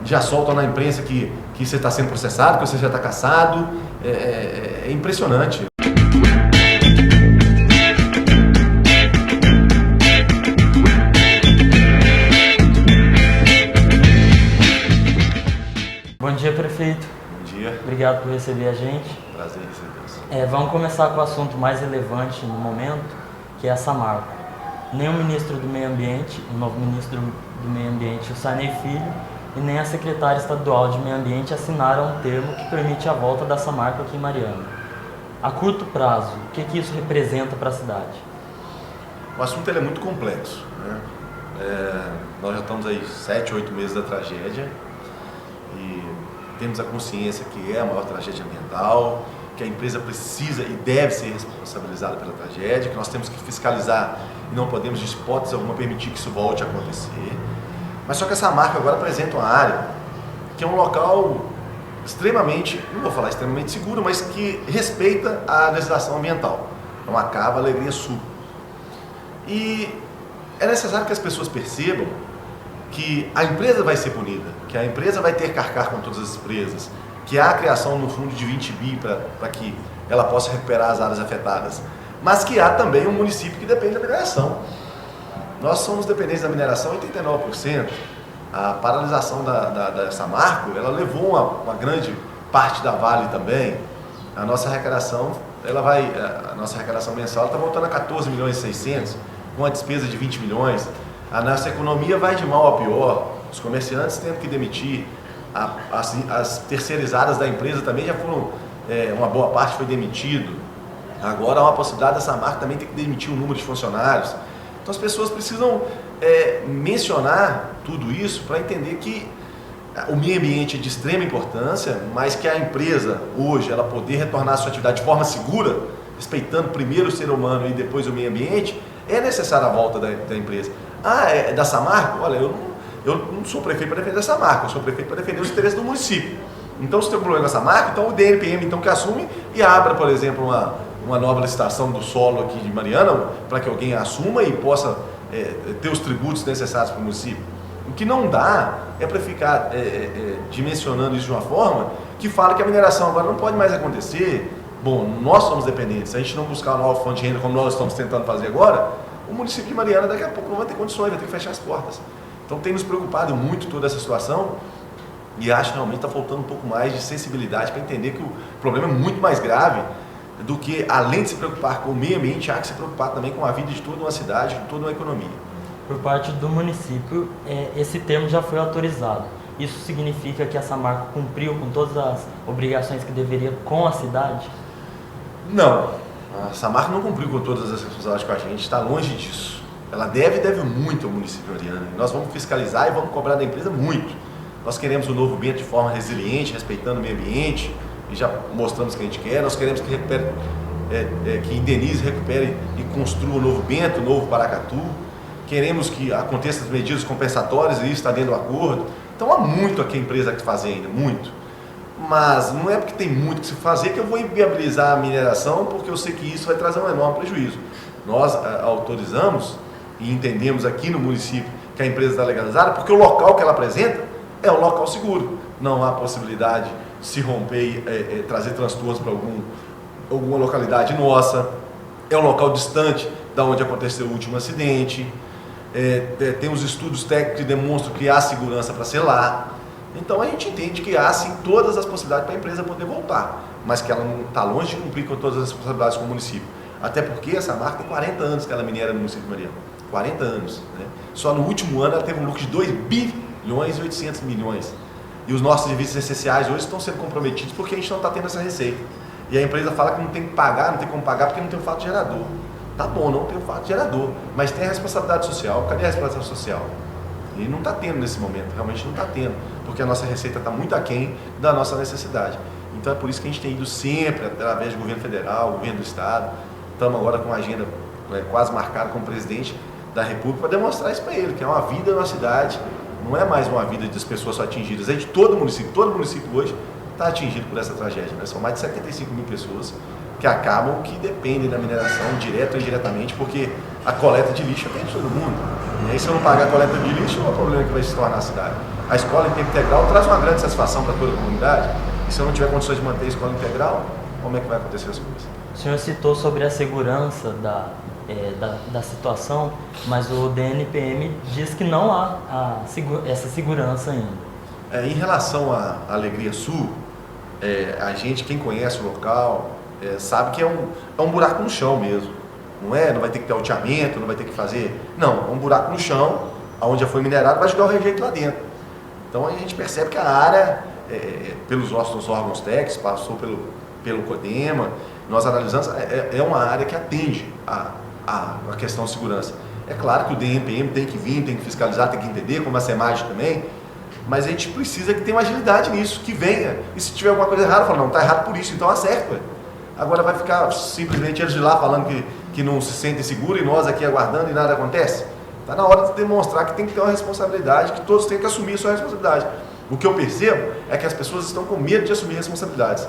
Já soltam na imprensa que você está sendo processado, que você já está cassado. É impressionante. Bom dia, prefeito. Bom dia. Obrigado por receber a gente. Prazer em recebê-los. Vamos começar com o assunto mais relevante no momento, que é a Samarco. Nem o ministro do Meio Ambiente, o novo ministro do Meio Ambiente, o Sarney Filho, e nem a secretária estadual de Meio Ambiente assinaram um termo que permite a volta da Samarco aqui em Mariana. A curto prazo, o que isso representa para a cidade? O assunto é muito complexo, né? Nós já estamos aí 7, 8 meses da tragédia e temos a consciência que é a maior tragédia ambiental, que a empresa precisa e deve ser responsabilizada pela tragédia, que nós temos que fiscalizar e não podemos, de hipótese alguma, permitir que isso volte a acontecer. Mas só que essa marca agora apresenta uma área que é um local extremamente, não vou falar extremamente seguro, mas que respeita a legislação ambiental. É uma cava Alegria Sul. E é necessário que as pessoas percebam que a empresa vai ser punida, que a empresa vai ter que arcar com todas as despesas, que há a criação no fundo de 20 bi para que ela possa recuperar as áreas afetadas, mas que há também um município que depende da mineração. Nós somos dependentes da mineração 89%. A paralisação da Samarco, ela levou uma grande parte da Vale também. A nossa arrecadação, a nossa arrecadação mensal está voltando a 14 milhões e 600, com a despesa de 20 milhões. A nossa economia vai de mal a pior. Os comerciantes tendo que demitir. As terceirizadas da empresa também já foram, uma boa parte foi demitido. Agora há uma possibilidade da Samarco também ter que demitir um número de funcionários. Então as pessoas precisam mencionar tudo isso para entender que o meio ambiente é de extrema importância, mas que a empresa hoje, ela poder retornar à sua atividade de forma segura, respeitando primeiro o ser humano e depois o meio ambiente, é necessária a volta da empresa. É da Samarco? Olha, eu não sou prefeito para defender essa marca, eu sou prefeito para defender os interesses do município. Então, se tem um problema com essa marca, então o DNPM então, que assume e abra, por exemplo, uma nova licitação do solo aqui de Mariana, para que alguém assuma e possa ter os tributos necessários para o município. O que não dá é para ficar dimensionando isso de uma forma que fala que a mineração agora não pode mais acontecer. Bom, nós somos dependentes, se a gente não buscar uma nova fonte de renda como nós estamos tentando fazer agora, o município de Mariana daqui a pouco não vai ter condições, vai ter que fechar as portas. Então tem nos preocupado muito toda essa situação e acho que realmente está faltando um pouco mais de sensibilidade para entender que o problema é muito mais grave do que, além de se preocupar com o meio ambiente, há que se preocupar também com a vida de toda uma cidade, de toda uma economia. Por parte do município, esse termo já foi autorizado. Isso significa que a Samarco cumpriu com todas as obrigações que deveria com a cidade? Não, a Samarco não cumpriu com todas as responsabilidades com a gente, está longe disso. Ela deve muito ao município de Mariana. Nós vamos fiscalizar e vamos cobrar da empresa muito. Nós queremos o Novo Bento de forma resiliente, respeitando o meio ambiente, e já mostramos que a gente quer. Nós queremos que recupere, que indenize, recupere e construa o Novo Bento, o Novo Paracatu. Queremos que aconteçam as medidas compensatórias e isso está dentro do acordo. Então há muito a que a empresa que fazer ainda, muito. Mas não é porque tem muito que se fazer que eu vou inviabilizar a mineração, porque eu sei que isso vai trazer um enorme prejuízo. Nós autorizamos e entendemos aqui no município que a empresa está legalizada, porque o local que ela apresenta é um local seguro. Não há possibilidade de se romper e trazer transtornos para alguma localidade nossa. É um local distante da onde aconteceu o último acidente. Tem os estudos técnicos que demonstram que há segurança para ser lá. Então a gente entende que há sim todas as possibilidades para a empresa poder voltar, mas que ela não está longe de cumprir com todas as responsabilidades com o município. Até porque essa marca tem 40 anos que ela minera no município de Mariana. 40 anos. Né? Só no último ano ela teve um lucro de 2 bilhões e 800 milhões. E os nossos serviços essenciais hoje estão sendo comprometidos porque a gente não está tendo essa receita. E a empresa fala que não tem que pagar, não tem como pagar porque não tem o fato gerador. Tá bom, não tem o fato gerador, mas tem a responsabilidade social. Cadê a responsabilidade social? E não está tendo nesse momento, realmente não está tendo, porque a nossa receita está muito aquém da nossa necessidade. Então é por isso que a gente tem ido sempre, através do governo federal, governo do estado, estamos agora com uma agenda quase marcada com o presidente da República para demonstrar isso para ele, que é uma vida na cidade, não é mais uma vida das pessoas só atingidas, é de todo município hoje está atingido por essa tragédia. Né? São mais de 75 mil pessoas que acabam, que dependem da mineração, direto ou indiretamente, porque a coleta de lixo atende todo mundo. E aí, se eu não pagar a coleta de lixo, é um problema que vai se tornar a cidade. A escola em tempo integral traz uma grande satisfação para toda a comunidade. E se eu não tiver condições de manter a escola integral, como é que vai acontecer as coisas? O senhor citou sobre a segurança da situação, mas o DNPM diz que não há essa segurança ainda. Em relação à Alegria Sul, a gente, quem conhece o local, sabe que é um buraco no chão mesmo. Não vai ter que ter alteamento, não vai ter que fazer... Não, é um buraco no chão, onde já foi minerado, vai jogar o rejeito lá dentro. Então a gente percebe que a área, pelos nossos órgãos técnicos, passou pelo CODEMA, nós analisamos, é uma área que atende a questão de segurança. É claro que o DNPM tem que vir, tem que fiscalizar, tem que entender, como a SEMAG também, mas a gente precisa que tenha uma agilidade nisso, que venha. E se tiver alguma coisa errada, fala, não, está errado por isso, então acerta. Agora vai ficar simplesmente eles de lá falando que não se sentem seguros e nós aqui aguardando e nada acontece. Está na hora de demonstrar que tem que ter uma responsabilidade, que todos têm que assumir a sua responsabilidade. O que eu percebo é que as pessoas estão com medo de assumir responsabilidades.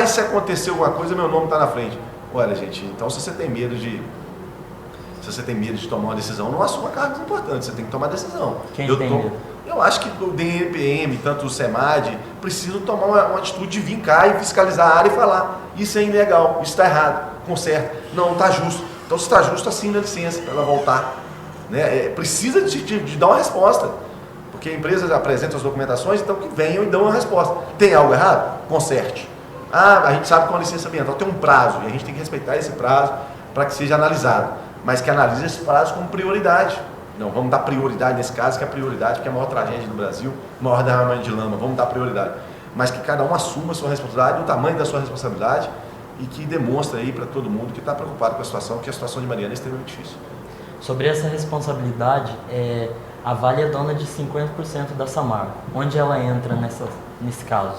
E se acontecer alguma coisa, meu nome está na frente. Olha, gente, então se você tem medo de tomar uma decisão, não assuma cargos importantes, você tem que tomar decisão. Eu acho que o DNPM, tanto o SEMAD, precisam tomar uma atitude de vir cá e fiscalizar a área e falar, isso é ilegal, isso está errado, conserta, não está justo. Então se está justo, assina a licença para ela voltar. Precisa de dar uma resposta, porque a empresa apresenta as documentações, então que venham e dão uma resposta. Tem algo errado? Conserte. A gente sabe que uma licença ambiental tem um prazo, e a gente tem que respeitar esse prazo para que seja analisado, mas que analise esse prazo como prioridade. Não, vamos dar prioridade nesse caso, que é a prioridade, porque é a maior tragédia do Brasil, maior derramamento de lama, vamos dar prioridade. Mas que cada um assuma a sua responsabilidade, o tamanho da sua responsabilidade, e que demonstre aí para todo mundo que está preocupado com a situação, que a situação de Mariana é extremamente difícil. Sobre essa responsabilidade, a Vale é dona de 50% da Samarco. Onde ela entra nesse caso?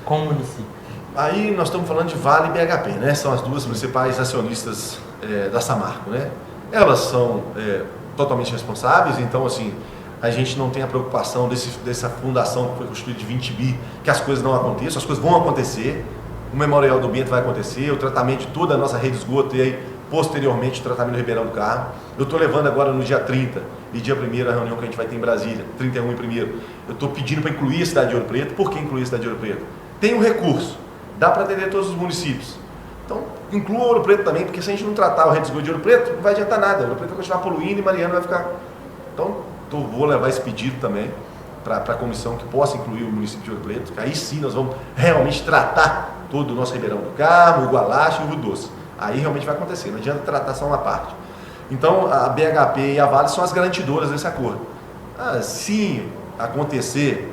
Com o município? Aí nós estamos falando de Vale e BHP, né? São as duas principais acionistas da Samarco, né? Elas são totalmente responsáveis, então assim, a gente não tem a preocupação dessa fundação que foi construída de 20 bi, que as coisas não aconteçam, as coisas vão acontecer, o Memorial do Bento vai acontecer, o tratamento de toda a nossa rede de esgoto e aí, posteriormente, o tratamento do Ribeirão do Carmo. Eu estou levando agora no dia 30 e dia 1º a reunião que a gente vai ter em Brasília, 31 e 1º. Eu estou pedindo para incluir a cidade de Ouro Preto. Por que incluir a cidade de Ouro Preto? Tem um recurso, dá para atender todos os municípios. Então, inclua Ouro Preto também, porque se a gente não tratar o rede de esgoto de Ouro Preto, não vai adiantar nada. Ouro Preto vai continuar poluindo e Mariana vai ficar... Então, vou levar esse pedido também para a comissão que possa incluir o município de Ouro Preto, que aí sim nós vamos realmente tratar todo o nosso Ribeirão do Carmo, o Gualache e o Rio Doce. Aí realmente vai acontecer, não adianta tratar só uma parte. Então, a BHP e a Vale são as garantidoras desse acordo. Se acontecer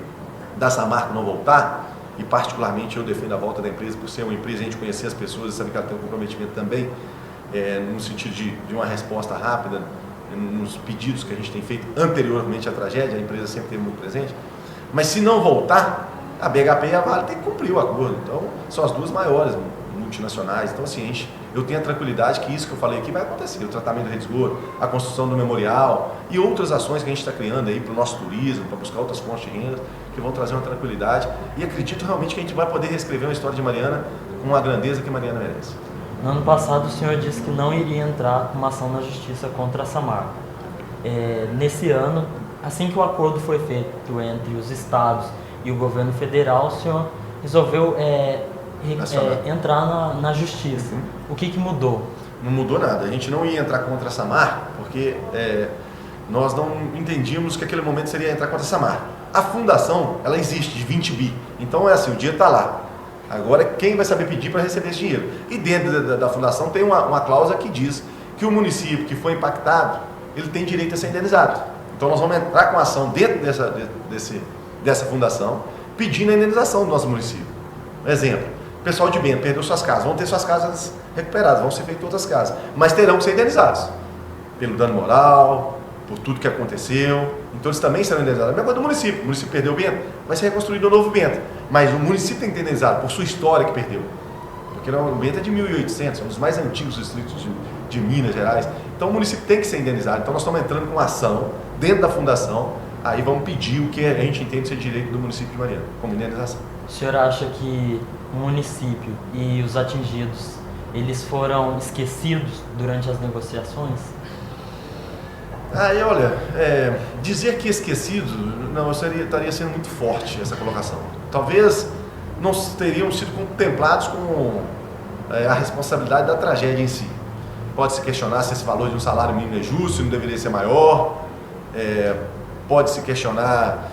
da Samarco não voltar, e particularmente eu defendo a volta da empresa, por ser uma empresa, a gente conhecer as pessoas e saber que ela tem um comprometimento também, no sentido de uma resposta rápida, nos pedidos que a gente tem feito anteriormente à tragédia, a empresa sempre teve muito presente. Mas se não voltar, a BHP e a Vale têm que cumprir o acordo. Então, são as duas maiores multinacionais. Então, assim, eu tenho a tranquilidade que isso que eu falei aqui vai acontecer. O tratamento da rede de esgoto, a construção do memorial e outras ações que a gente está criando aí para o nosso turismo, para buscar outras fontes de renda, que vão trazer uma tranquilidade. E acredito realmente que a gente vai poder reescrever uma história de Mariana com a grandeza que Mariana merece. No ano passado, o senhor disse que não iria entrar com uma ação na justiça contra a Samarco. Nesse ano, assim que o acordo foi feito entre os estados e o governo federal, o senhor resolveu entrar na justiça. O que mudou? Não mudou nada. A gente não ia entrar contra a Samarco porque nós não entendíamos que aquele momento seria entrar contra a Samarco. A fundação, ela existe de 20 bi. Então é assim, o dinheiro está lá. Agora, quem vai saber pedir para receber esse dinheiro? E dentro da fundação tem uma cláusula que diz que o município que foi impactado, ele tem direito a ser indenizado. Então nós vamos entrar com a ação dentro dessa fundação, pedindo a indenização do nosso município. Exemplo, o pessoal de Bento perdeu suas casas, vão ter suas casas recuperadas, vão ser feitas outras casas, mas terão que ser indenizados pelo dano moral, por tudo que aconteceu. Então eles também serão indenizados. A mesma coisa do município. O município perdeu o Bento, vai ser reconstruído um novo Bento. Mas o município tem que ser indenizado por sua história que perdeu. Porque o Bento é de 1800, é um dos mais antigos distritos de Minas Gerais. Então o município tem que ser indenizado. Então nós estamos entrando com uma ação dentro da fundação. Aí vamos pedir o que a gente entende ser direito do município de Mariana, como indenização. O senhor acha que o município e os atingidos, eles foram esquecidos durante as negociações? Aí, olha, dizer que esquecido, não, estaria sendo muito forte essa colocação. Talvez não teriam sido contemplados com a responsabilidade da tragédia em si. Pode-se questionar se esse valor de um salário mínimo é justo, se não deveria ser maior. Pode-se questionar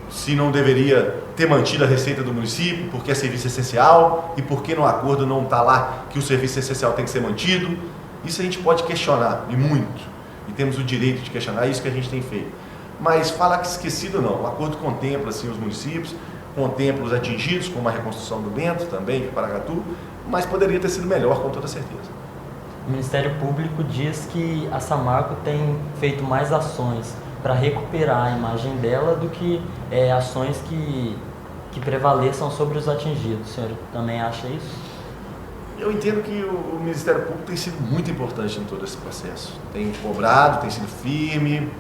se não deveria ter mantido a receita do município, porque é serviço essencial, e porque no acordo não está lá que o serviço essencial tem que ser mantido. Isso a gente pode questionar, e muito. E temos o direito de questionar, é isso que a gente tem feito. Mas falar que esquecido não. O acordo contempla assim, os municípios, contempla os atingidos, como a reconstrução do Bento, também de Paracatu, mas poderia ter sido melhor, com toda certeza. O Ministério Público diz que a Samarco tem feito mais ações para recuperar a imagem dela do que ações que prevaleçam sobre os atingidos. O senhor também acha isso? Eu entendo que o Ministério Público tem sido muito importante em todo esse processo. Tem cobrado, tem sido firme,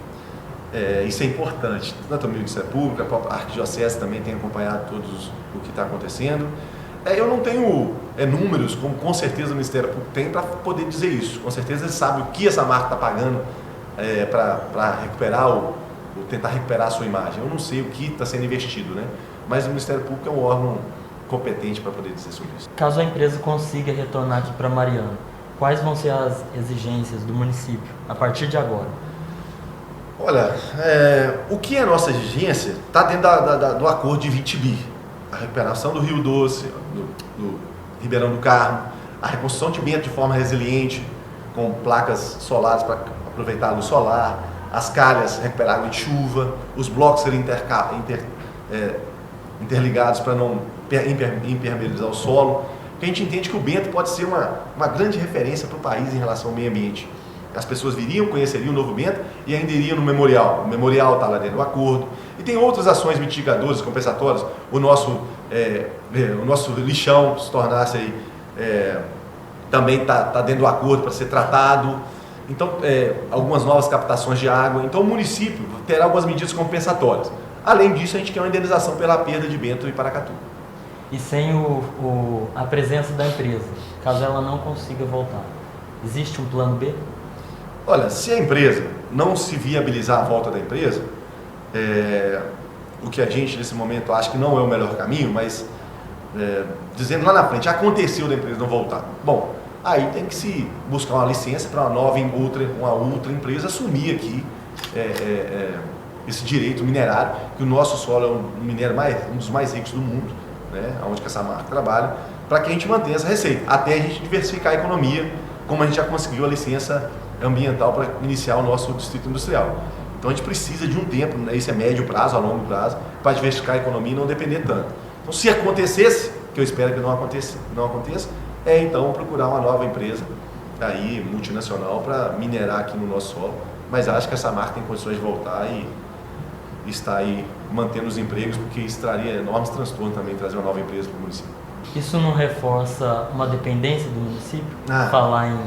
isso é importante. Tanto o Ministério Público, a própria Arquidiocese também tem acompanhado o que está acontecendo. Eu não tenho números, como com certeza o Ministério Público tem, para poder dizer isso. Com certeza ele sabe o que essa marca está pagando para recuperar ou tentar recuperar a sua imagem. Eu não sei o que está sendo investido, né? Mas o Ministério Público é um órgão competente para poder dizer sobre isso. Caso a empresa consiga retornar aqui para Mariana, quais vão ser as exigências do município a partir de agora? Olha, o que é nossa exigência está dentro do acordo de 20 bi. A recuperação do Rio Doce, do Ribeirão do Carmo, a reconstrução de Bento de forma resiliente, com placas solares para aproveitar a luz solar, as calhas recuperar água de chuva, os blocos serem interligados para não impermeabilizar o solo. Porque a gente entende que o Bento pode ser uma grande referência para o país em relação ao meio ambiente. As pessoas viriam, conheceriam o Novo Bento e ainda iriam no memorial. O memorial está lá dentro do acordo. E tem outras ações mitigadoras, compensatórias. O nosso lixão se tornasse aí, também está dentro do acordo para ser tratado. Então, algumas novas captações de água. Então, o município terá algumas medidas compensatórias. Além disso, a gente quer uma indenização pela perda de Bento e Paracatu. E sem a presença da empresa, caso ela não consiga voltar, existe um plano B? Olha, se a empresa não se viabilizar a volta da empresa, o que a gente nesse momento acha que não é o melhor caminho, mas dizendo lá na frente, aconteceu da empresa não voltar. Bom, aí tem que se buscar uma licença para uma outra empresa assumir aqui esse direito minerário, que o nosso solo é um dos mais ricos do mundo, né, onde que essa marca trabalha, para que a gente mantenha essa receita, até a gente diversificar a economia, como a gente já conseguiu a licença ambiental para iniciar o nosso distrito industrial. Então a gente precisa de um tempo, né, isso é médio prazo, a longo prazo, para diversificar a economia e não depender tanto. Então se acontecesse, que eu espero que não aconteça, então procurar uma nova empresa aí, multinacional, para minerar aqui no nosso solo, mas acho que essa marca tem condições de voltar e está aí mantendo os empregos, porque isso traria enormes transtornos também, trazer uma nova empresa para o município. Isso não reforça uma dependência do município? Falar em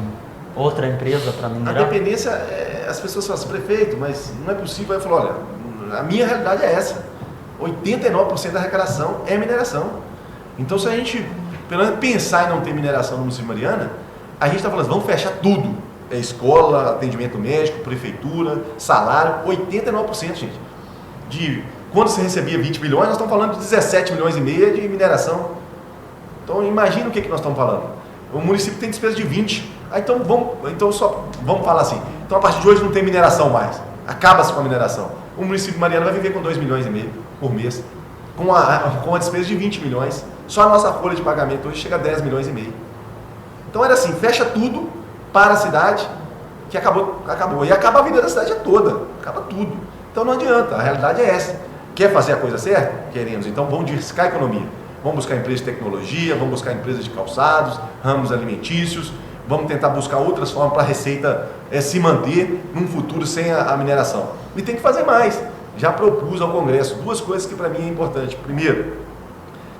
outra empresa para minerar? A dependência, as pessoas falam assim, prefeito, mas não é possível. Aí eu falo, olha, a minha realidade é essa. 89% da arrecadação é mineração. Então se a gente, pelo menos, pensar em não ter mineração no município de Mariana, a gente está falando, vamos fechar tudo. Escola, atendimento médico, prefeitura, salário, 89%, gente. Quando se recebia 20 milhões, nós estamos falando de 17 milhões e meio de mineração. Então imagina o que nós estamos falando. O município tem despesa de 20. Então vamos falar assim. Então a partir de hoje não tem mineração mais. Acaba-se com a mineração. O município de Mariana vai viver com 2 milhões e meio por mês. Com a despesa de 20 milhões. Só a nossa folha de pagamento hoje chega a 10 milhões e meio. Então era assim, fecha tudo para a cidade, que acabou. E acaba a vida da cidade toda. Acaba tudo. Então não adianta, a realidade é essa. Quer fazer a coisa certa? Queremos. Então vamos diversificar a economia. Vamos buscar empresas de tecnologia, vamos buscar empresas de calçados, ramos alimentícios, vamos tentar buscar outras formas para a receita se manter num futuro sem a mineração. E tem que fazer mais. Já propus ao Congresso 2 coisas que para mim é importante. Primeiro,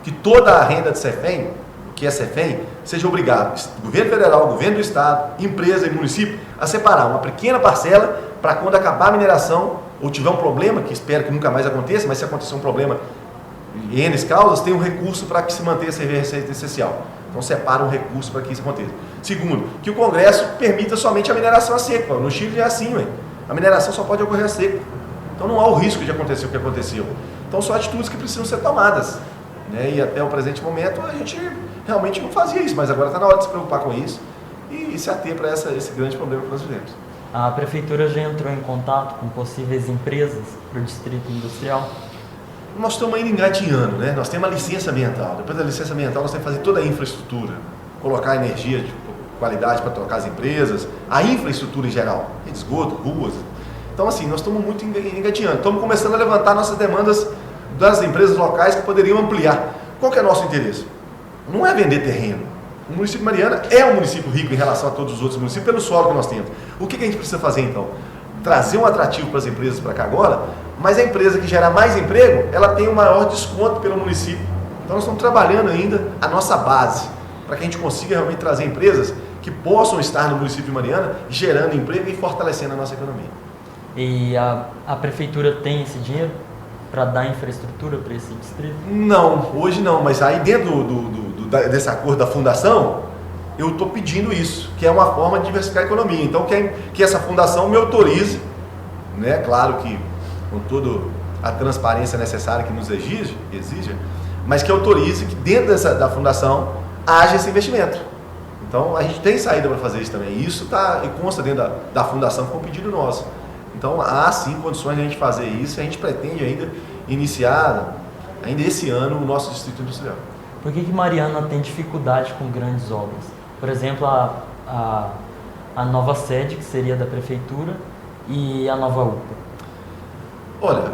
que toda a renda de CEFEM, que é CEFEM, seja obrigado, governo federal, governo do estado, empresa e município, a separar uma pequena parcela para quando acabar a mineração ou tiver um problema, que espero que nunca mais aconteça, mas se acontecer um problema em N causas, tem um recurso para que se mantenha essa receita essencial. Então separa um recurso para que isso aconteça. Segundo, que o Congresso permita somente a mineração a seco. No Chile é assim, ué. A mineração só pode ocorrer a seco. Então não há o risco de acontecer o que aconteceu. Então são atitudes que precisam ser tomadas. Né? E até o presente momento a gente realmente não fazia isso, mas agora está na hora de se preocupar com isso e se ater para esse grande problema que nós vivemos. A Prefeitura já entrou em contato com possíveis empresas para o Distrito Industrial? Nós estamos ainda engatinhando, né? Nós temos a licença ambiental. Depois da licença ambiental nós temos que fazer toda a infraestrutura, colocar energia de qualidade para tocar as empresas, a infraestrutura em geral, esgoto, ruas. Então assim, nós estamos muito engatinhando. Estamos começando a levantar nossas demandas das empresas locais que poderiam ampliar. Qual que é o nosso interesse? Não é vender terreno. O município de Mariana é um município rico em relação a todos os outros municípios pelo solo que nós temos. O que a gente precisa fazer então? Trazer um atrativo para as empresas para cá agora, mas a empresa que gerar mais emprego, ela tem um maior desconto pelo município. Então nós estamos trabalhando ainda a nossa base, para que a gente consiga realmente trazer empresas que possam estar no município de Mariana, gerando emprego e fortalecendo a nossa economia. E a Prefeitura tem esse dinheiro para dar infraestrutura para esse distrito? Não, hoje não, mas aí dentro desse acordo da fundação, eu estou pedindo isso, que é uma forma de diversificar a economia. Então que essa fundação me autorize, né? Claro que com toda a transparência necessária que nos exige, mas que autorize que dentro da fundação haja esse investimento. Então a gente tem saída para fazer isso também. E isso consta dentro da fundação com um pedido nosso. Então há sim condições de a gente fazer isso e a gente pretende ainda iniciar, ainda esse ano, o nosso distrito industrial. Por que Mariana tem dificuldade com grandes obras? Por exemplo, a nova sede, que seria da Prefeitura, e a nova UPA. Olha,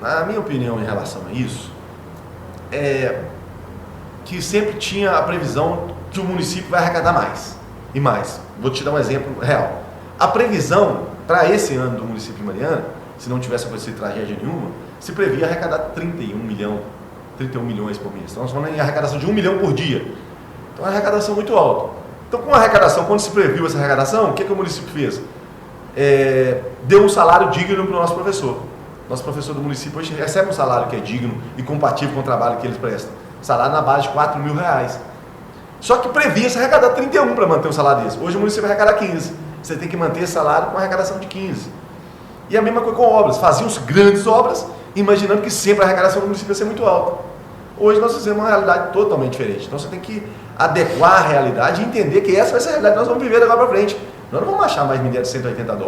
a minha opinião em relação a isso é que sempre tinha a previsão que o município vai arrecadar mais e mais. Vou te dar um exemplo real. A previsão para esse ano do município de Mariana, se não tivesse acontecido tragédia nenhuma, se previa arrecadar 31 milhões por mês. Então, nós falamos em arrecadação de 1 milhão por dia. Então, é uma arrecadação muito alta. Então, com a arrecadação, quando se previu essa arrecadação, o que o município fez? Deu um salário digno para o nosso professor. Nosso professor do município hoje recebe um salário que é digno e compatível com o trabalho que eles prestam. Salário na base de R$4 mil. Só que previa-se arrecadar 31 para manter um salário desse. Hoje o município vai arrecadar 15. Você tem que manter esse salário com arrecadação de 15. E a mesma coisa com obras. Faziam-se grandes obras, imaginando que sempre a arrecadação do município ia ser muito alta. Hoje nós fizemos uma realidade totalmente diferente. Então você tem que adequar a realidade e entender que essa vai ser a realidade que nós vamos viver agora para frente. Nós não vamos achar mais minério de $180.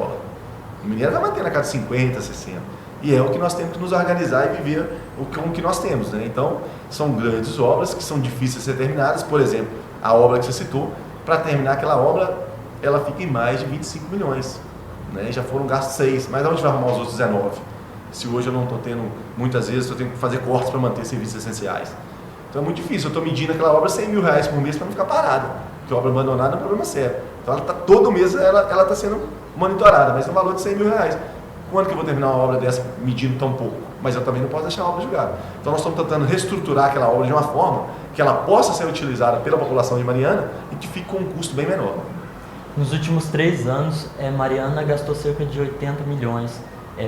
O minério vai manter na casa de 50, 60. E é o que nós temos que nos organizar e viver com o que nós temos. Né? Então, são grandes obras que são difíceis de ser terminadas. Por exemplo, a obra que você citou, para terminar aquela obra, ela fica em mais de 25 milhões. Né? Já foram gastos 6, mas onde vai arrumar os outros 19? Se hoje eu não estou tendo, muitas vezes, eu tenho que fazer cortes para manter serviços essenciais. Então é muito difícil, eu estou medindo aquela obra R$100 mil por mês para não ficar parada. Porque a obra abandonada é um problema sério. Então ela todo mês ela está sendo monitorada, mas no valor de R$100 mil. Quando que eu vou terminar uma obra dessa medindo tão pouco? Mas eu também não posso deixar a obra jogada. Então nós estamos tentando reestruturar aquela obra de uma forma que ela possa ser utilizada pela população de Mariana e que fique com um custo bem menor. Nos últimos 3 anos, Mariana gastou cerca de 80 milhões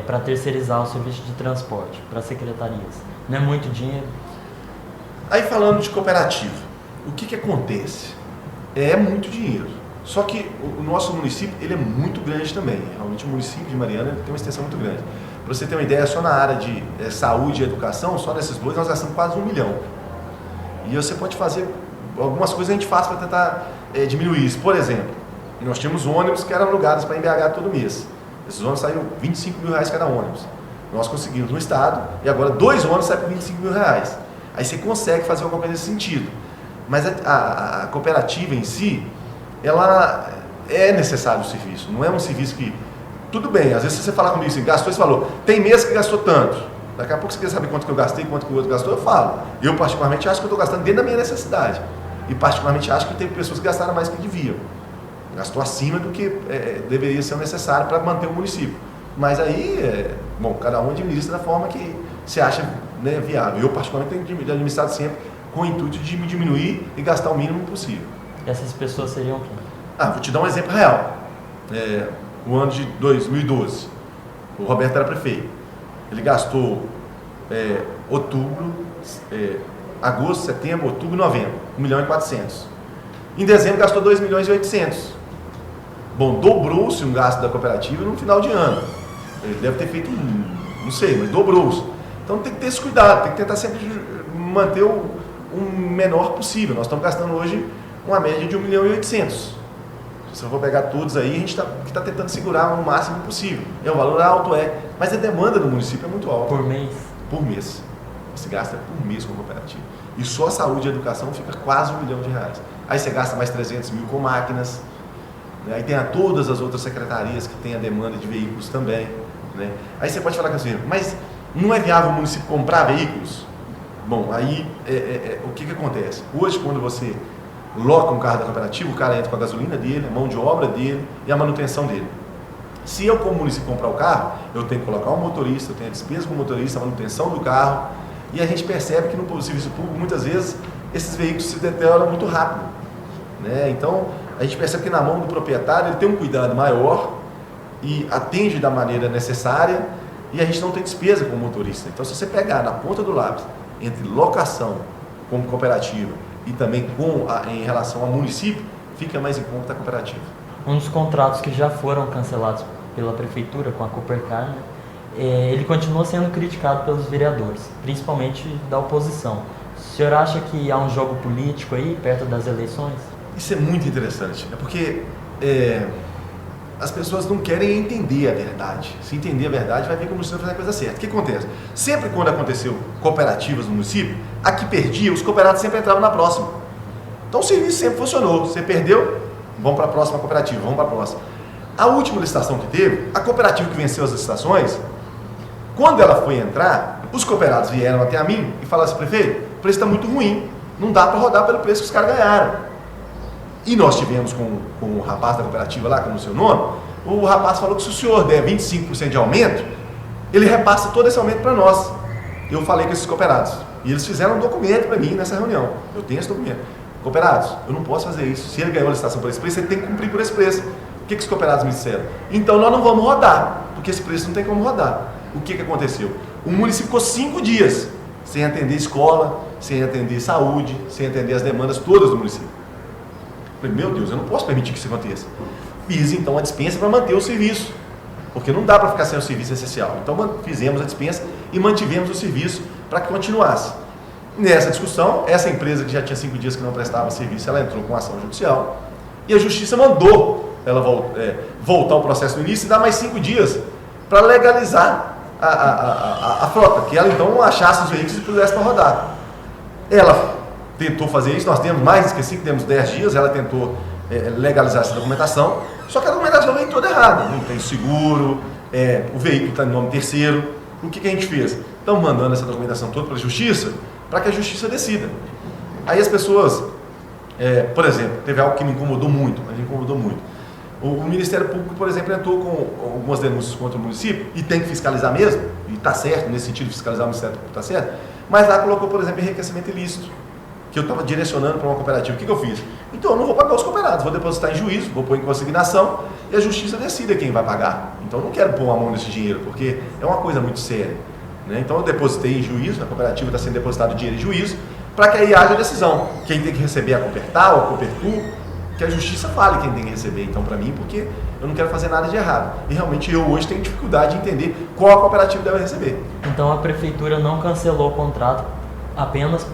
para terceirizar o serviço de transporte para secretarias. Não é muito dinheiro? Aí falando de cooperativa, o que acontece? É muito dinheiro. Só que o nosso município ele é muito grande também. Realmente o município de Mariana tem uma extensão muito grande. Para você ter uma ideia, só na área de saúde e educação, só nesses dois nós gastamos quase 1 milhão. E você pode fazer, algumas coisas a gente faz para tentar diminuir isso. Por exemplo, nós tínhamos ônibus que eram alugados para BH todo mês. Esses ônibus saíram R$25 mil cada ônibus. Nós conseguimos no estado e agora 2 ônibus saem por R$25 mil. Aí você consegue fazer alguma coisa nesse sentido. Mas a cooperativa em si, ela é necessário o serviço. Não é um serviço que... Tudo bem, às vezes se você falar comigo assim, gastou esse valor. Tem mês que gastou tanto. Daqui a pouco você quer saber quanto que eu gastei, quanto que o outro gastou, eu falo. Eu particularmente acho que eu estou gastando dentro da minha necessidade. E particularmente acho que tem pessoas que gastaram mais do que deviam. Gastou acima do que deveria ser necessário para manter o município. Mas aí, cada um administra da forma que se acha viável. Eu particularmente tenho administrado sempre com o intuito de diminuir e gastar o mínimo possível. Essas pessoas seriam quem? Vou te dar um exemplo real. O ano de 2012, o Roberto era prefeito. Ele gastou agosto, setembro, outubro e novembro, 1 milhão e 400. Em dezembro gastou 2 milhões e 800. Bom, dobrou-se um gasto da cooperativa no final de ano. Ele deve ter feito, não sei, mas dobrou-os. Então tem que ter esse cuidado, tem que tentar sempre manter o menor possível. Nós estamos gastando hoje uma média de 1.800.000. Se eu for pegar todos aí, a gente está tentando segurar o máximo possível. É um valor alto, mas a demanda do município é muito alta. Por mês? Por mês. Se gasta por mês com a cooperativa. E só a saúde e a educação fica quase R$1 milhão. Aí você gasta mais 300 mil com máquinas. Né? Aí tem todas as outras secretarias que têm a demanda de veículos também. Né? Aí você pode falar com assim, mas não é viável o município comprar veículos? Bom, aí o que acontece? Hoje, quando você loca um carro da cooperativa, o cara entra com a gasolina dele, a mão de obra dele e a manutenção dele. Se eu, como município, comprar o carro, eu tenho que colocar um motorista, eu tenho a despesa com o motorista, a manutenção do carro, e a gente percebe que no serviço público, muitas vezes, esses veículos se deterioram muito rápido. Né? Então, a gente percebe que na mão do proprietário, ele tem um cuidado maior e atende da maneira necessária, e a gente não tem despesa com o motorista. Então, se você pegar na ponta do lápis, entre locação como cooperativa e também em relação ao município, fica mais em conta a cooperativa. Um dos contratos que já foram cancelados pela prefeitura com a Coopercar, né, ele continua sendo criticado pelos vereadores, principalmente da oposição. O senhor acha que há um jogo político aí, perto das eleições? Isso é muito interessante, porque as pessoas não querem entender a verdade. Se entender a verdade, vai ver que o município vai fazer a coisa certa. O que acontece? Sempre quando aconteceu cooperativas no município, a que perdia, os cooperados sempre entravam na próxima. Então o serviço sempre funcionou. Você perdeu, vamos para a próxima cooperativa, vamos para a próxima. A última licitação que teve, a cooperativa que venceu as licitações, quando ela foi entrar, os cooperados vieram até a mim e falaram assim, prefeito, o preço está muito ruim, não dá para rodar pelo preço que os caras ganharam. E nós tivemos com o rapaz da cooperativa lá, como o seu nome, o rapaz falou que se o senhor der 25% de aumento, ele repassa todo esse aumento para nós. Eu falei com esses cooperados. E eles fizeram um documento para mim nessa reunião. Eu tenho esse documento. Cooperados, eu não posso fazer isso. Se ele ganhou a licitação por esse preço, ele tem que cumprir por esse preço. O que os cooperados me disseram? Então nós não vamos rodar, porque esse preço não tem como rodar. O que aconteceu? O município ficou 5 dias sem atender escola, sem atender saúde, sem atender as demandas todas do município. Falei, meu Deus, eu não posso permitir que isso aconteça. Fiz então a dispensa para manter o serviço, porque não dá para ficar sem o serviço essencial. Então fizemos a dispensa e mantivemos o serviço para que continuasse. Nessa discussão, essa empresa que já tinha 5 dias que não prestava serviço, ela entrou com ação judicial e a justiça mandou ela voltar ao processo no início e dar mais 5 dias para legalizar a frota, que ela então achasse os veículos e pudesse para rodar. Ela tentou fazer isso, nós temos mais, esqueci que temos 10 dias, ela tentou legalizar essa documentação, só que a documentação veio toda errada, não tem seguro, o veículo está em nome terceiro. O que a gente fez? Estamos mandando essa documentação toda para a justiça, para que a justiça decida. Aí as pessoas, por exemplo, teve algo que me incomodou muito, o Ministério Público, por exemplo, entrou com algumas denúncias contra o município, e tem que fiscalizar mesmo, e está certo, nesse sentido de fiscalizar o Ministério Público está certo, mas lá colocou, por exemplo, enriquecimento ilícito, que eu estava direcionando para uma cooperativa. O que eu fiz? Então eu não vou pagar os cooperados, vou depositar em juízo, vou pôr em consignação e a justiça decide quem vai pagar. Então eu não quero pôr a mão nesse dinheiro, porque é uma coisa muito séria. Né? Então eu depositei em juízo, a cooperativa está sendo depositado dinheiro em juízo, para que aí haja decisão. Quem tem que receber a Coopertal, a Coopertur, que a justiça fale quem tem que receber. Então para mim, porque eu não quero fazer nada de errado. E realmente eu hoje tenho dificuldade de entender qual a cooperativa deve receber. Então a prefeitura não cancelou o contrato apenas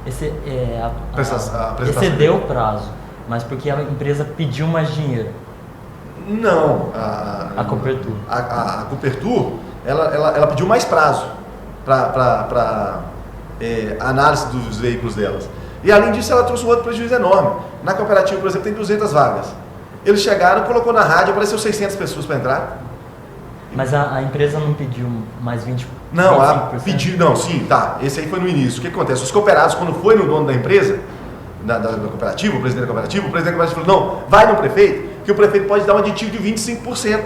excedeu o prazo, mas porque a empresa pediu mais dinheiro. Não, a Coopertur. A Coopertur, ela pediu mais prazo para análise dos veículos delas. E além disso, ela trouxe um outro prejuízo enorme. Na cooperativa, por exemplo, tem 200 vagas. Eles chegaram, colocou na rádio, apareceu 600 pessoas para entrar. Mas a empresa não pediu mais 20%? Não, pediu, não, sim, tá. Esse aí foi no início. O que acontece? Os cooperados, quando foi no dono da empresa, da cooperativa, o presidente da cooperativa falou, não, vai no prefeito, que o prefeito pode dar um aditivo de 25%.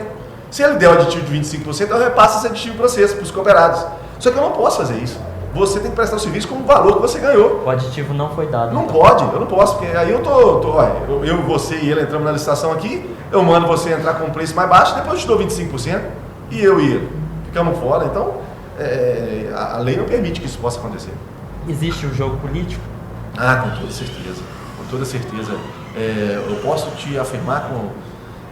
Se ele der um aditivo de 25%, eu repasso esse aditivo para vocês, para os cooperados. Só que eu não posso fazer isso. Você tem que prestar o serviço com o valor que você ganhou. O aditivo não foi dado. Não então. Pode, eu não posso, porque aí eu, você e ele entramos na licitação aqui, eu mando você entrar com um preço mais baixo, depois eu te dou 25%, e eu e ele ficamos fora. Então, a lei não permite que isso possa acontecer. Existe o jogo político? Ah, com toda certeza. Com toda certeza. Eu posso te afirmar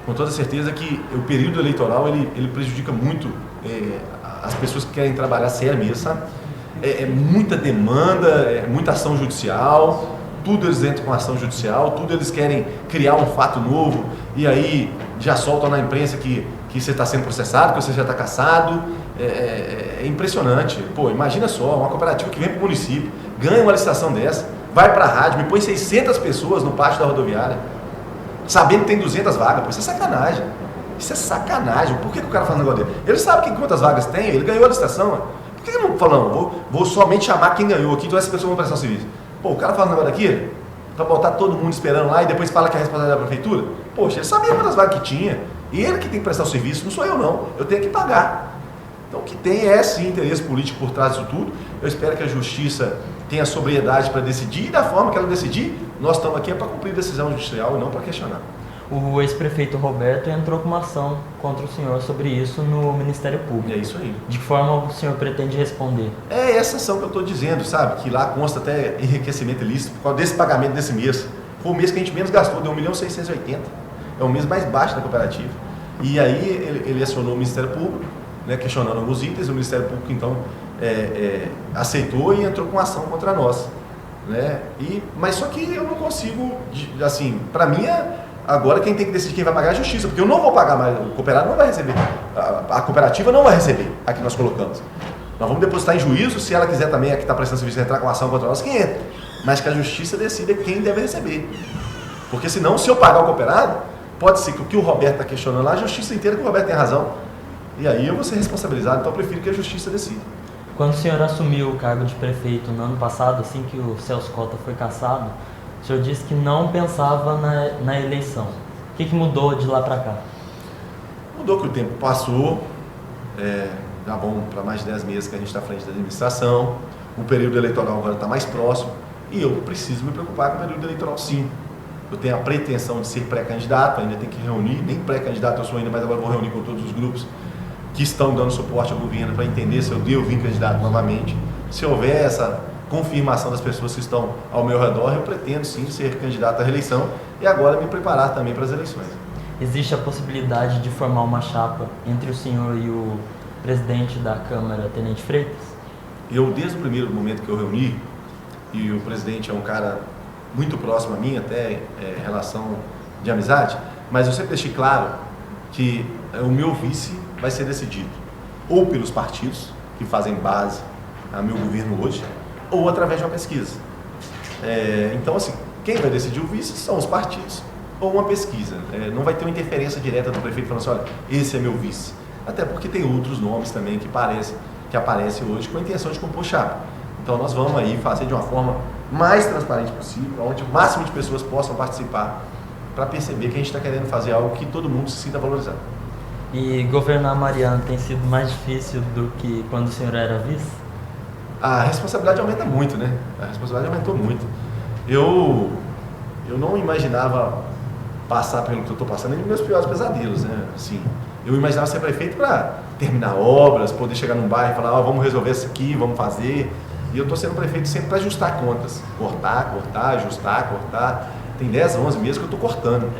com toda certeza que o período eleitoral ele prejudica muito as pessoas que querem trabalhar sério mesmo, sabe? É muita demanda, é muita ação judicial, tudo eles entram com ação judicial, tudo eles querem criar um fato novo e aí já soltam na imprensa que você está sendo processado, que você já está cassado. É impressionante. Pô, imagina só, uma cooperativa que vem para o município, ganha uma licitação dessa, vai para a rádio, me põe 600 pessoas no pátio da rodoviária, sabendo que tem 200 vagas. Pô, isso é sacanagem. Isso é sacanagem. Por que o cara faz um negócio dele? Ele sabe quantas vagas tem, ele ganhou a licitação. Por que ele não fala, não, vou somente chamar quem ganhou aqui, então essas pessoas vão prestar o serviço? Pô, o cara faz um negócio daquele para botar todo mundo esperando lá e depois fala que é a responsabilidade da prefeitura? Poxa, ele sabia quantas vagas que tinha. Ele que tem que prestar o serviço, não sou eu não. Eu tenho que pagar. Então o que tem é sim interesse político por trás disso tudo. Eu espero que a justiça tenha sobriedade para decidir e da forma que ela decidir, nós estamos aqui para cumprir decisão judicial e não para questionar. O ex-prefeito Roberto entrou com uma ação contra o senhor sobre isso no Ministério Público. É isso aí. De que forma o senhor pretende responder? É essa ação que eu estou dizendo, sabe? Que lá consta até enriquecimento ilícito por causa desse pagamento desse mês. Foi o mês que a gente menos gastou, deu 1.680.000. É o mês mais baixo da cooperativa. E aí ele acionou o Ministério Público, né, questionando alguns itens. O Ministério Público, então, aceitou e entrou com ação contra nós. Né? Mas só que eu não consigo, assim, para mim, agora quem tem que decidir quem vai pagar é a justiça, porque eu não vou pagar mais, o cooperado não vai receber, a cooperativa não vai receber a que nós colocamos. Nós vamos depositar em juízo, se ela quiser também, a que está prestando serviço, entrar com ação contra nós, quem entra. Mas que a justiça decida quem deve receber. Porque senão, se eu pagar o cooperado, pode ser que o que o Roberto está questionando lá, a justiça inteira que o Roberto tem razão. E aí eu vou ser responsabilizado, então eu prefiro que a justiça decida. Quando o senhor assumiu o cargo de prefeito no ano passado, assim que o Celso Cota foi cassado, o senhor disse que não pensava na eleição. O que mudou de lá para cá? Mudou que o tempo passou, já vão para mais de 10 meses que a gente está à frente da administração, o período eleitoral agora está mais próximo e eu preciso me preocupar com o período eleitoral sim. Eu tenho a pretensão de ser pré-candidato, ainda tenho que reunir, nem pré-candidato eu sou ainda, mas agora vou reunir com todos os grupos que estão dando suporte ao governo para entender se eu devo vir candidato novamente. Se houver essa confirmação das pessoas que estão ao meu redor, eu pretendo sim ser candidato à reeleição e agora me preparar também para as eleições. Existe a possibilidade de formar uma chapa entre o senhor e o presidente da Câmara, Tenente Freitas? Eu, desde o primeiro momento que eu reuni, e o presidente é um cara muito próximo a mim, até relação de amizade, mas eu sempre deixei claro que o meu vice vai ser decidido ou pelos partidos que fazem base a meu governo hoje, ou através de uma pesquisa. Então, assim, quem vai decidir o vice são os partidos ou uma pesquisa. Não vai ter uma interferência direta do prefeito falando assim, olha, esse é meu vice. Até porque tem outros nomes também que aparecem hoje com a intenção de compor chapa. Então, nós vamos aí fazer de uma forma mais transparente possível, onde o máximo de pessoas possam participar para perceber que a gente está querendo fazer algo que todo mundo se sinta valorizado. E governar Mariana tem sido mais difícil do que quando o senhor era vice? A responsabilidade aumenta muito, né? A responsabilidade aumentou muito. Eu não imaginava passar pelo que eu estou passando, nem nos meus piores pesadelos, né? Assim, eu imaginava ser prefeito para terminar obras, poder chegar num bairro e falar, vamos resolver isso aqui, vamos fazer. E eu estou sendo prefeito sempre para ajustar contas. Cortar, ajustar, cortar. Tem 10, 11 meses que eu estou cortando.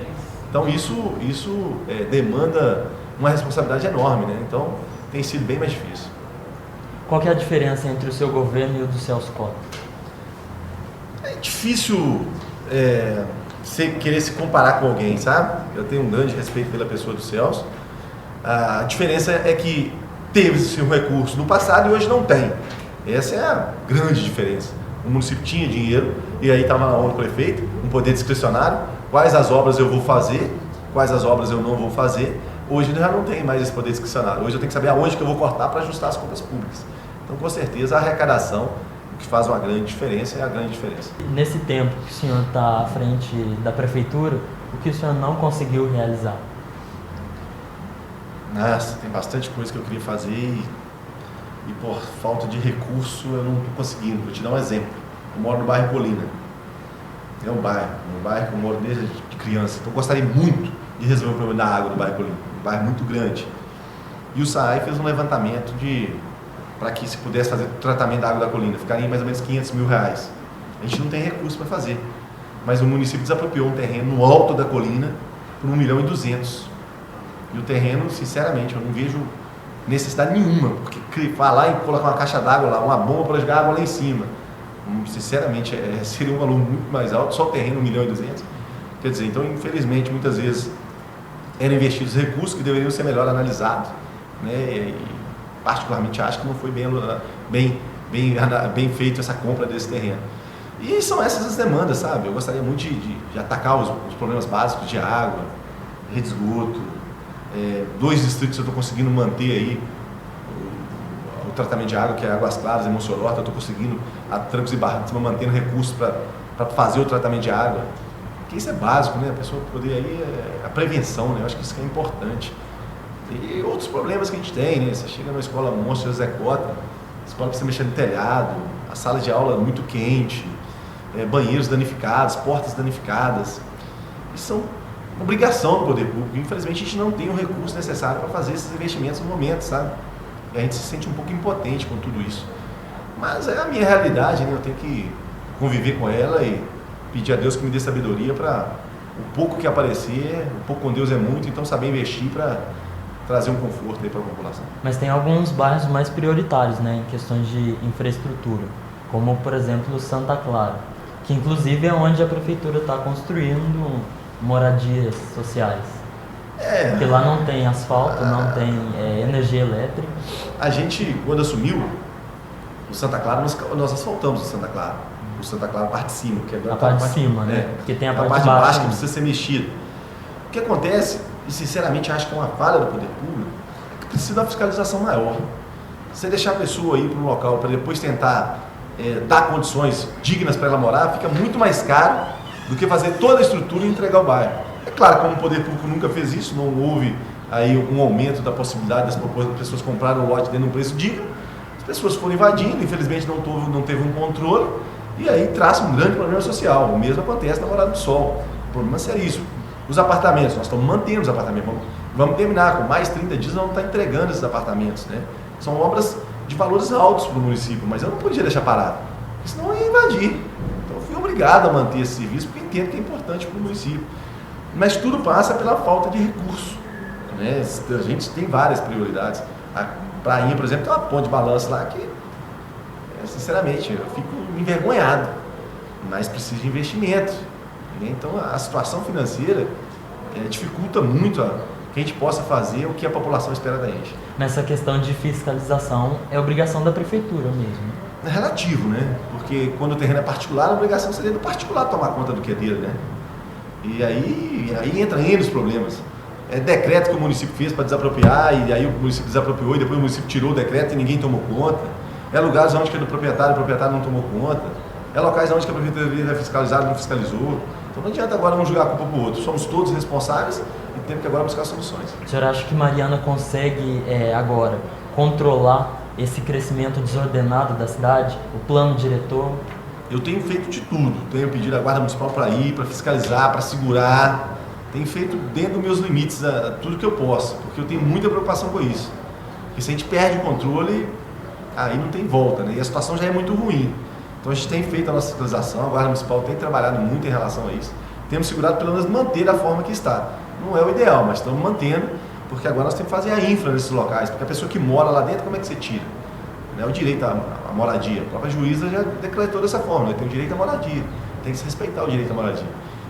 Então isso demanda uma responsabilidade enorme, né? Então tem sido bem mais difícil. Qual que é a diferença entre o seu governo e o do Celso Cota? É difícil querer se comparar com alguém, sabe? Eu tenho um grande respeito pela pessoa do Celso. A diferença é que teve-se um recurso no passado e hoje não tem. Essa é a grande diferença. O município tinha dinheiro e aí estava na mão do prefeito, um poder discricionário, quais as obras eu vou fazer, quais as obras eu não vou fazer. Hoje já não tem mais esse poder discricionário. Hoje eu tenho que saber aonde que eu vou cortar para ajustar as contas públicas. Então, com certeza, a arrecadação, o que faz uma grande diferença, é a grande diferença. Nesse tempo que o senhor está à frente da prefeitura, o que o senhor não conseguiu realizar? Nossa, tem bastante coisa que eu queria fazer e por falta de recurso eu não estou conseguindo. Vou te dar um exemplo. Eu moro no bairro Colina. É um bairro que eu moro desde criança. Então eu gostaria muito de resolver o problema da água do bairro Colina. Um bairro muito grande. E o SAAI fez um levantamento para que se pudesse fazer o tratamento da água da Colina. Ficaria mais ou menos R$500 mil. A gente não tem recurso para fazer. Mas o município desapropriou um terreno no alto da colina por R$1,2 milhão. E o terreno, sinceramente, eu não vejo necessidade nenhuma, porque falar em colocar uma caixa d'água lá, uma bomba para jogar água lá em cima, sinceramente, seria um valor muito mais alto, só o terreno 1.200.000. Quer dizer, então, infelizmente, muitas vezes eram investidos recursos que deveriam ser melhor analisados, né? E particularmente acho que não foi bem feito essa compra desse terreno. E são essas as demandas, sabe? Eu gostaria muito de atacar os problemas básicos de água, rede de esgoto, 2 distritos eu estou conseguindo manter aí o tratamento de água, que é Águas Claras e Mossoró, eu estou conseguindo, a trancos e barrancos, mantendo recursos para fazer o tratamento de água. Porque isso é básico, né? A pessoa poder aí, a prevenção, né? Eu acho que isso que é importante. E outros problemas que a gente tem, né? Você chega numa escola Monstro José Cota, a escola precisa mexer no telhado, a sala de aula muito quente, banheiros danificados, portas danificadas. Isso são obrigação do poder público. Infelizmente a gente não tem o recurso necessário para fazer esses investimentos no momento, sabe? E a gente se sente um pouco impotente com tudo isso. Mas é a minha realidade, né? Eu tenho que conviver com ela e pedir a Deus que me dê sabedoria para o pouco que aparecer, o pouco com Deus é muito, então saber investir para trazer um conforto aí para a população. Mas tem alguns bairros mais prioritários, né, em questões de infraestrutura, como por exemplo Santa Clara, que inclusive é onde a prefeitura está construindo moradias sociais. Porque lá não tem asfalto, não tem energia elétrica. A gente, quando assumiu o Santa Clara, nós asfaltamos o Santa Clara. O Santa Clara, a parte de cima. Que a parte de cima, né? Porque tem a parte de baixo que precisa ser mexida. O que acontece, e sinceramente acho que é uma falha do poder público, é que precisa de uma fiscalização maior. Você deixar a pessoa ir para um local para depois tentar dar condições dignas para ela morar, fica muito mais caro do que fazer toda a estrutura e entregar o bairro. É claro, como o poder público nunca fez isso, não houve aí um aumento da possibilidade das pessoas comprarem o lote dentro de um preço digno, as pessoas foram invadindo, infelizmente não teve um controle, e aí traz um grande problema social. O mesmo acontece na Morada do Sol. O problema é seríssimo. Os apartamentos, nós estamos mantendo os apartamentos, vamos terminar, com mais 30 dias nós vamos estar entregando esses apartamentos, né? São obras de valores altos para o município, mas eu não podia deixar parado, senão eu ia invadir. Então eu fui obrigado a manter esse serviço, porque entendo que é importante para o município. Mas tudo passa pela falta de recurso, né? A gente tem várias prioridades. A Prainha, por exemplo, tem uma ponte de balanço lá que, sinceramente, eu fico envergonhado, mas precisa de investimento, né? Então a situação financeira dificulta muito que a gente possa fazer o que a população espera da gente. Nessa questão de fiscalização, é obrigação da prefeitura mesmo. É relativo, né? Porque quando o terreno é particular, a obrigação seria do particular tomar conta do que é dele, né? E aí entra N os problemas. É decreto que o município fez para desapropriar, e aí o município desapropriou, e depois o município tirou o decreto e ninguém tomou conta. É lugares onde que é do proprietário, o proprietário não tomou conta. É locais onde que a prefeitura deveria fiscalizar e não fiscalizou. Então não adianta agora um jogar a culpa para o outro. Somos todos responsáveis e temos que agora buscar soluções. O senhor acha que Mariana consegue agora controlar esse crescimento desordenado da cidade? O plano diretor? Eu tenho feito de tudo. Tenho pedido à Guarda Municipal para ir, para fiscalizar, para segurar. Tenho feito dentro dos meus limites tudo que eu posso, porque eu tenho muita preocupação com isso. Porque se a gente perde o controle, aí não tem volta, né? E a situação já é muito ruim. Então a gente tem feito a nossa fiscalização, a Guarda Municipal tem trabalhado muito em relação a isso. Temos segurado pelo menos manter da forma que está. Não é o ideal, mas estamos mantendo, porque agora nós temos que fazer a infra nesses locais, porque a pessoa que mora lá dentro, como é que você tira? O direito à moradia. A própria juíza já decretou dessa forma, tem o direito à moradia, tem que se respeitar o direito à moradia.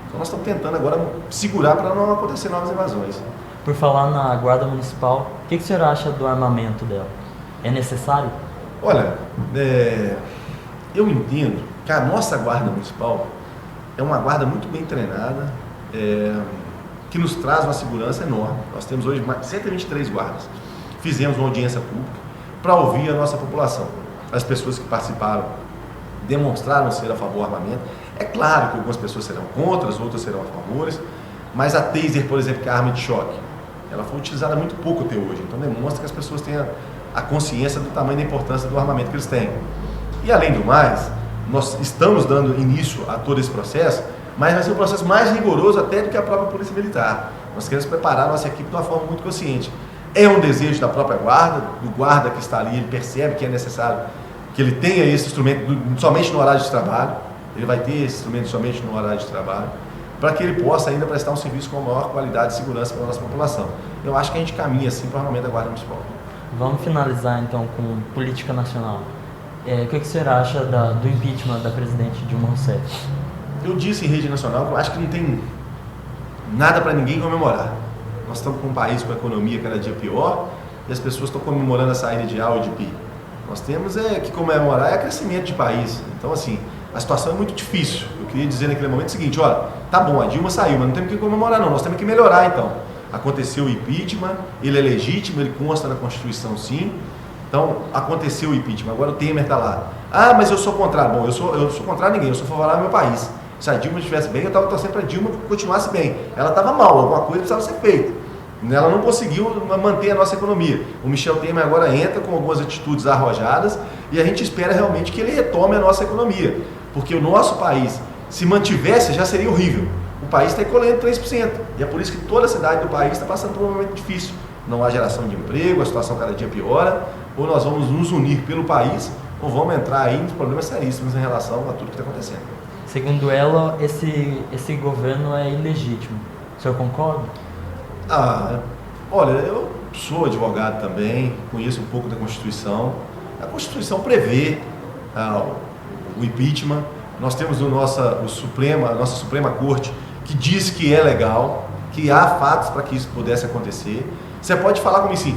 Então nós estamos tentando agora segurar para não acontecer novas invasões. Por falar na Guarda Municipal, o que o senhor acha do armamento dela? É necessário? Olha, eu entendo que a nossa Guarda Municipal é uma guarda muito bem treinada, que nos traz uma segurança enorme. Nós temos hoje 123 guardas. Fizemos uma audiência pública para ouvir a nossa população. As pessoas que participaram demonstraram ser a favor do armamento. É claro que algumas pessoas serão contra, as outras serão a favor, mas a taser, por exemplo, que é a arma de choque, ela foi utilizada muito pouco até hoje. Então demonstra que as pessoas têm a consciência do tamanho da importância do armamento que eles têm. E além do mais, nós estamos dando início a todo esse processo, mas vai ser um processo mais rigoroso até do que a própria Polícia Militar. Nós queremos preparar a nossa equipe de uma forma muito consciente. É um desejo da própria guarda, do guarda que está ali, ele percebe que é necessário que ele tenha esse instrumento somente no horário de trabalho, ele vai ter esse instrumento somente no horário de trabalho, para que ele possa ainda prestar um serviço com maior qualidade e segurança para a nossa população. Eu acho que a gente caminha assim para o armamento da Guarda Municipal. Vamos finalizar então com política nacional. O que o senhor acha do impeachment da presidente Dilma Rousseff? Eu disse em rede nacional que eu acho que não tem nada para ninguém comemorar. Nós estamos com um país com a economia cada dia pior e as pessoas estão comemorando a saída de A ou de B. Nós temos que comemorar crescimento de país. Então, assim, a situação é muito difícil. Eu queria dizer naquele momento o seguinte, olha, tá bom, a Dilma saiu, mas não temos que comemorar não, nós temos que melhorar então. Aconteceu o impeachment, ele é legítimo, ele consta na Constituição sim. Então, aconteceu o impeachment, agora o Temer está lá. Ah, mas eu sou contrário. Bom, eu sou contrário a ninguém, eu sou favorável ao meu país. Se a Dilma estivesse bem, eu estava torcendo para a Dilma continuasse bem. Ela estava mal, alguma coisa precisava ser feita. Ela não conseguiu manter a nossa economia. O Michel Temer agora entra com algumas atitudes arrojadas e a gente espera realmente que ele retome a nossa economia. Porque o nosso país, se mantivesse, já seria horrível. O país está colhendo 3%. E é por isso que toda a cidade do país está passando por um momento difícil. Não há geração de emprego, a situação cada dia piora. Ou nós vamos nos unir pelo país, ou vamos entrar aí nos problemas seríssimos em relação a tudo que está acontecendo. Segundo ela, esse governo é ilegítimo. O senhor concorda? Olha, eu sou advogado também, conheço um pouco da Constituição. A Constituição prevê o impeachment. Nós temos a nossa Suprema Corte que diz que é legal, que há fatos para que isso pudesse acontecer. Você pode falar comigo assim,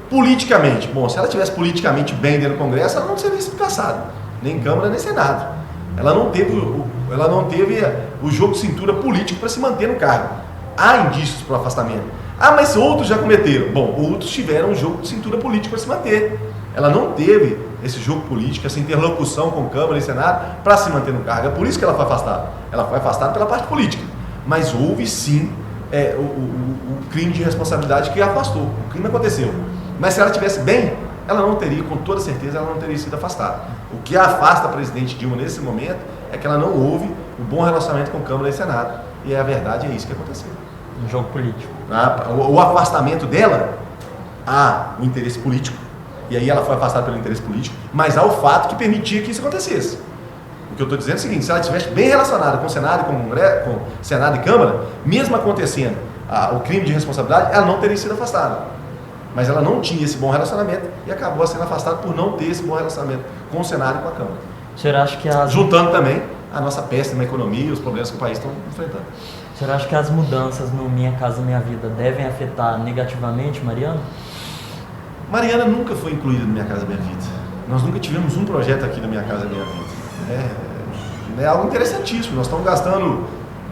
politicamente. Bom, se ela estivesse politicamente bem dentro do Congresso, ela não seria caçada, nem Câmara, nem Senado. Ela não teve o jogo de cintura político para se manter no cargo. Há indícios para o afastamento. Mas outros já cometeram. Bom, outros tiveram um jogo de cintura político para se manter. Ela não teve esse jogo político, essa interlocução com Câmara e Senado para se manter no cargo. É por isso que ela foi afastada. Ela foi afastada pela parte política. Mas houve sim o crime de responsabilidade que a afastou. O crime aconteceu. Mas se ela estivesse bem, ela não teria, com toda certeza, ela não teria sido afastada. O que afasta a presidente Dilma nesse momento é que ela não houve um bom relacionamento com Câmara e Senado. E a verdade é isso que aconteceu. Um jogo político. O afastamento dela, há o interesse político, e aí ela foi afastada pelo interesse político, mas há o fato que permitia que isso acontecesse. O que eu estou dizendo é o seguinte, se ela estivesse bem relacionada com o Senado, com Senado e Câmara, mesmo acontecendo o crime de responsabilidade, ela não teria sido afastada. Mas ela não tinha esse bom relacionamento e acabou sendo afastada por não ter esse bom relacionamento com o Senado e com a Câmara. O senhor acha que juntando também a nossa péssima economia e os problemas que o país está enfrentando. O senhor acha que as mudanças no Minha Casa Minha Vida devem afetar negativamente Mariana? Mariana nunca foi incluída no Minha Casa Minha Vida. Nós nunca tivemos um projeto aqui no Minha Casa Minha Vida. É algo interessantíssimo. Nós estamos gastando,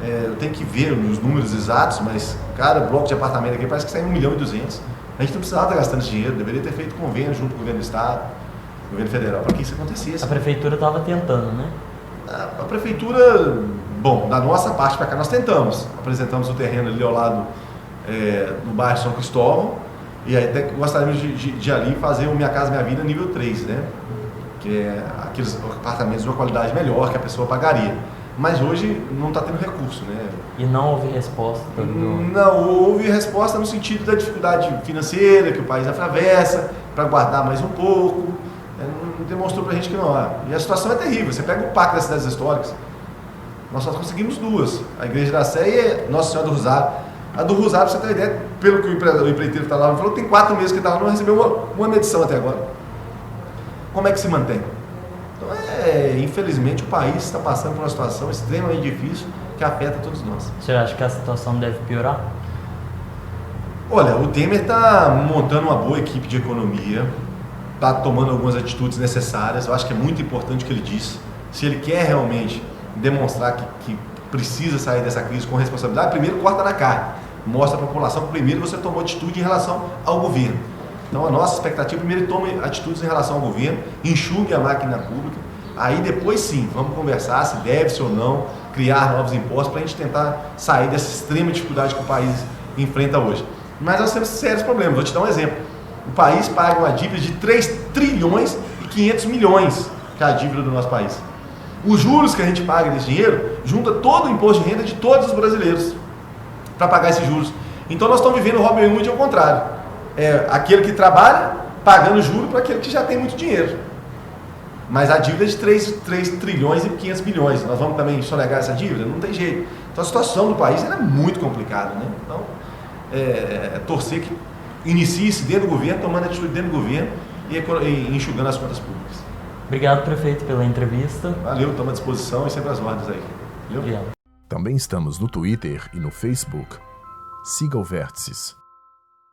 eu tenho que ver os números exatos, mas cada bloco de apartamento aqui parece que sai 1,2 milhão. A gente não precisava estar gastando esse dinheiro, deveria ter feito convênio junto com o governo do Estado, governo federal, para que isso acontecesse. A prefeitura estava tentando, né? A prefeitura, bom, da nossa parte para cá nós tentamos, apresentamos o terreno ali ao lado no bairro São Cristóvão, e aí até gostaríamos de ali fazer o Minha Casa Minha Vida nível 3, né? Que é aqueles apartamentos de uma qualidade melhor que a pessoa pagaria. Mas hoje não está tendo recurso, né? E não houve resposta? Não houve resposta no sentido da dificuldade financeira que o país atravessa, para guardar mais um pouco. Não demonstrou para a gente que não há. E a situação é terrível. Você pega o Parque das Cidades Históricas, nós só conseguimos 2. A Igreja da Sé e Nossa Senhora do Rosário. A do Rosário, para você ter uma ideia, pelo que o empreiteiro está lá, falou que tem 4 meses que está lá, não recebeu uma medição até agora. Como é que se mantém? Então, infelizmente, o país está passando por uma situação extremamente difícil que afeta todos nós. Você acha que a situação deve piorar? Olha, o Temer está montando uma boa equipe de economia, está tomando algumas atitudes necessárias. Eu acho que é muito importante o que ele disse. Se ele quer realmente demonstrar que precisa sair dessa crise com responsabilidade, primeiro corta na carne. Mostra à população que primeiro você tomou atitude em relação ao governo. Então a nossa expectativa, primeiro tome atitudes em relação ao governo, enxugue a máquina pública, aí depois sim, vamos conversar se deve-se ou não criar novos impostos para a gente tentar sair dessa extrema dificuldade que o país enfrenta hoje. Mas nós temos sérios problemas, vou te dar um exemplo. O país paga uma dívida de 3 trilhões e 500 milhões, que é a dívida do nosso país. Os juros que a gente paga desse dinheiro, junta todo o imposto de renda de todos os brasileiros para pagar esses juros. Então nós estamos vivendo o Robin Hood ao contrário. Aquele que trabalha pagando juros para aquele que já tem muito dinheiro. Mas a dívida é de 3 trilhões e 500 milhões. Nós vamos também sonegar essa dívida? Não tem jeito. Então a situação do país é muito complicada, né? Então, torcer que inicie-se dentro do governo, tomando atitude dentro do governo e enxugando as contas públicas. Obrigado, prefeito, pela entrevista. Valeu, estamos à disposição e sempre às ordens aí. Valeu? Obrigado. Também estamos no Twitter e no Facebook. Siga o Vértices.